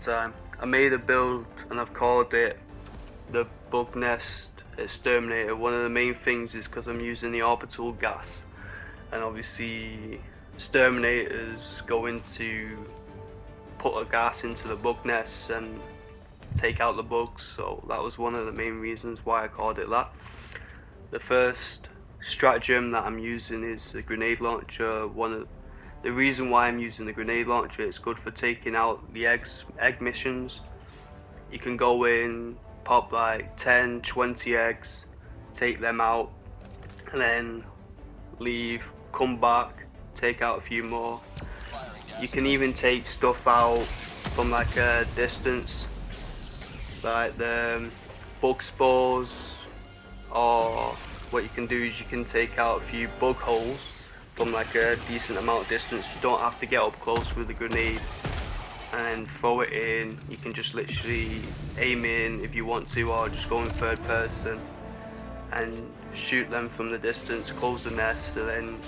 time. I made a build and I've called it the Bug Nest Exterminator. One of the main things is because I'm using the orbital gas, and obviously exterminators go into put a gas into the bug nests and take out the bugs, so that was one of the main reasons why I called it that. The first stratagem that I'm using is the grenade launcher. The reason why I'm using the grenade launcher, it's good for taking out the egg missions. You can go in, pop like 10, 20 eggs, take them out, and then leave, come back, take out a few more. You can even take stuff out from like a distance, like the bug spores, or what you can do is you can take out a few bug holes from like a decent amount of distance. You don't have to get up close with the grenade and throw it in. You can just literally aim in if you want to, or just go in third person and shoot them from the distance, close the nest, and then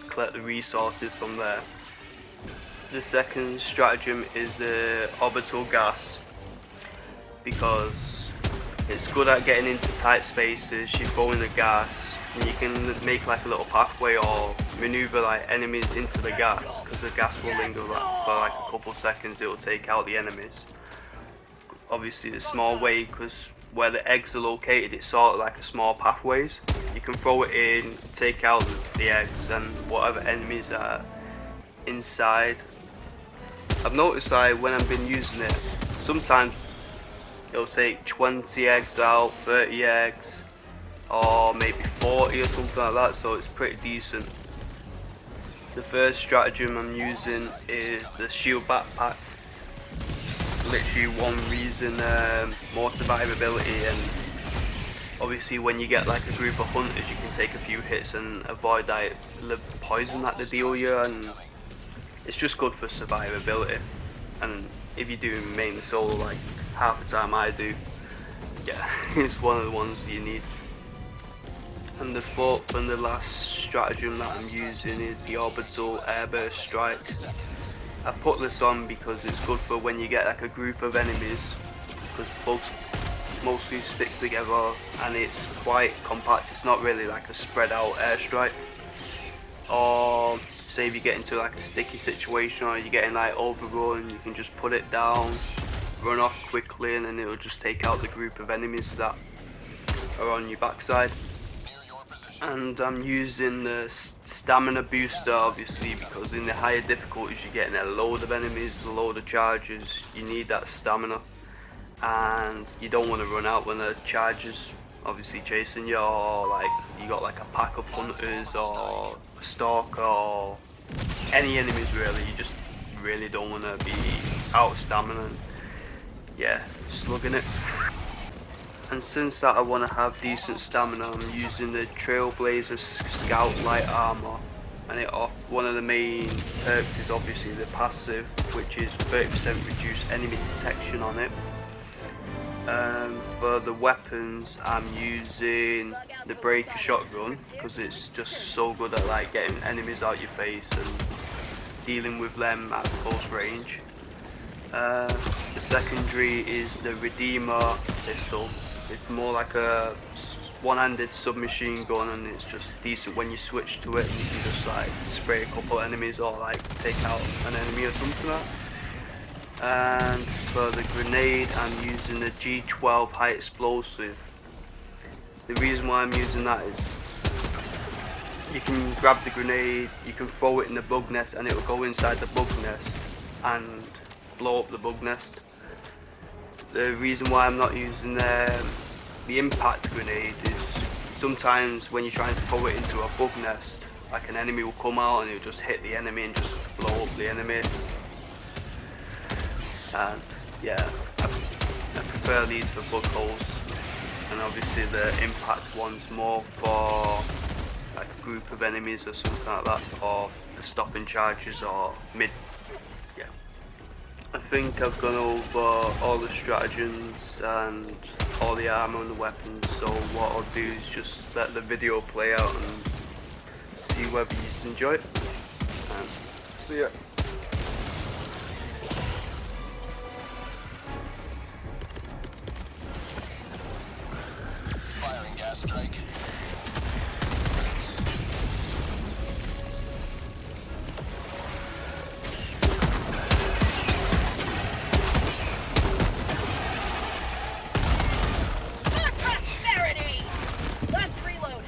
collect the resources from there. The second stratagem is the orbital gas, because it's good at getting into tight spaces. You throw in the gas and you can make like a little pathway or maneuver like enemies into the gas, because the gas will linger for like a couple seconds. It will take out the enemies. Obviously the small way, because where the eggs are located, it's sort of like a small pathways. You can throw it in, take out the eggs and whatever enemies are inside. I've noticed like when I've been using it, sometimes it'll take 20 eggs out, 30 eggs, or maybe 40 or something like that, so it's pretty decent. The first stratagem I'm using is the shield backpack. Literally one reason, more survivability, and obviously when you get like a group of hunters, you can take a few hits and avoid that the poison that they deal you, and it's just good for survivability. And if you do mainly solo, like half the time I do, yeah, it's one of the ones you need. And the fourth and the last stratagem that I'm using is the orbital airburst strike. I put this on because it's good for when you get like a group of enemies, because bugs mostly stick together and it's quite compact. It's not really like a spread out airstrike. Or say if you get into like a sticky situation or you're getting like overrun, you can just put it down, run off quickly, and then it'll just take out the group of enemies that are on your backside. And I'm using the stamina booster obviously, because in the higher difficulties you're getting a load of enemies, a load of charges. You need that stamina, and you don't want to run out when the charges obviously chasing you, or like you got like a pack of hunters or a stalker or any enemies really. You just really don't want to be out of stamina and yeah, slugging it. And since that I want to have decent stamina, I'm using the Trailblazer Scout Light Armour, and one of the main perks is obviously the passive, which is 30% reduced enemy detection on it. For the weapons, I'm using the breaker shotgun, because it's just so good at like getting enemies out your face and dealing with them at close range. The secondary is the Redeemer pistol. It's more like a one-handed submachine gun, and it's just decent when you switch to it, and you can just like spray a couple enemies or like take out an enemy or something like that. And for the grenade, I'm using the G12 high explosive. The reason why I'm using that is you can grab the grenade, you can throw it in the bug nest, and it will go inside the bug nest and blow up the bug nest. The reason why I'm not using the impact grenade is sometimes when you're trying to throw it into a bug nest, like an enemy will come out and it'll just hit the enemy and just blow up the enemy. And yeah, I prefer these for bug holes, and obviously the impact one's more for like a group of enemies or something like that, or for stopping charges or mid. Yeah, I think I've gone over all the stratagems and all the armour and the weapons, so what I'll do is just let the video play out and see whether you enjoy it. And see ya. gas strike. For prosperity! Let's reload.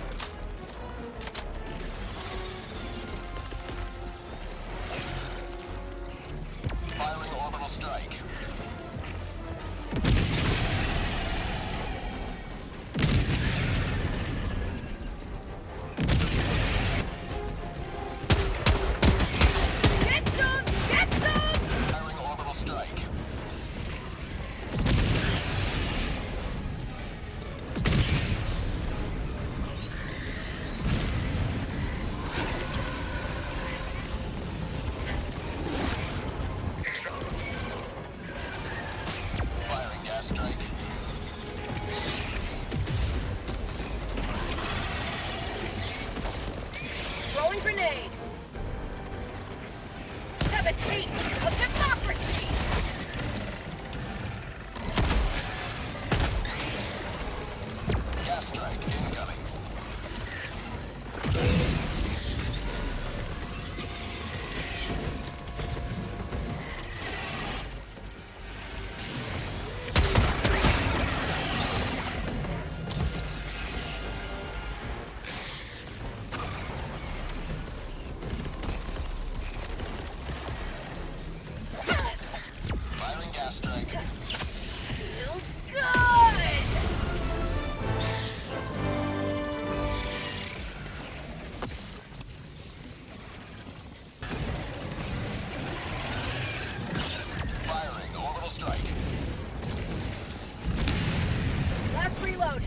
Firing orbital strike. Get some! Get some! Firing orbital strike. Firing gas strike. Throwing grenade. Have a taste of democracy! Gas strike incoming. Firing gas strike. Feels good! Firing orbital strike. Let's reload.